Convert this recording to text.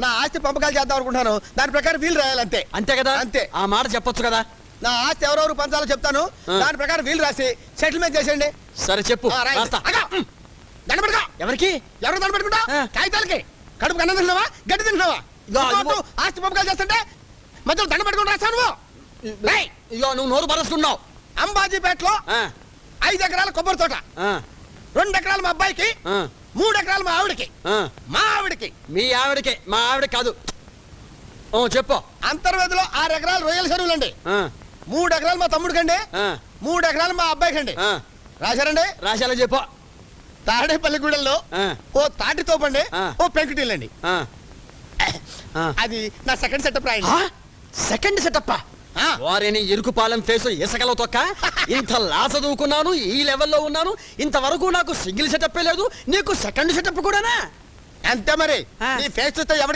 నా ఆస్తి పంపకాలు చేద్దాం అనుకుంటాను. దాని ప్రకారం వీలు రాయాలంతే. అంతే కదా? అంతే. ఆ మాట చెప్పొచ్చు కదా. నా ఆస్తి ఎవరెవరు పంచాలో చెప్తాను. దాని ప్రకారం వీలు రాసి సెటిల్మెంట్ చేసేయండి. సరే చెప్పు. రాస్తా. దండ పెట్టుకో. ఎవరికి? ఎవరు దండ పెట్టుకుంటా? కాగితాలకి. కడుపు అన్నం తింటున్నావా, గడ్డి తింటున్నావా? ఆస్తి పంపకాలు చేస్తుంటే మధ్యలో దండ పెట్టుకుని రాస్తావు నువ్వు. ఇగో నువ్వు నోరు పరచుకున్నావు. అంబాజీపేటలో 5 ఎకరాల కొబ్బరి తోట, 2 ఎకరాలు మా అబ్బాయికి, 3 ఎకరాలు మా ఆవిడకి. మా ఆవిడకి. మీ ఆవిడకి? మా ఆవిడ కాదు. చెప్పు. అంతర్వేదిలో 6 ఎకరాలు రొయ్యల చెరువులండి, 3 ఎకరాలు మా తమ్ముడికండి, 3 ఎకరాలు మా అబ్బాయికండి. రాశారండి? రాశాలని చెప్పు. తాడేపల్లిగూడెల్లో ఓ తాటి తోపండి, ఓ పెంకుటిల్లండి. అది నా సెకండ్ సెటప్ రాయండి. Second setup? వారిని ఇరుకుపాలెం ఫేసు ఇసకలో తొక్క. ఇంత లా చదువుకున్నాను, ఈ లెవెల్లో ఉన్నాను, ఇంతవరకు నాకు సింగిల్ సెటప్ లేదు, నీకు సెకండ్ సెటప్ కూడానా? అంతే మరి. నీ ఫేస్ చూస్తే ఎవరికి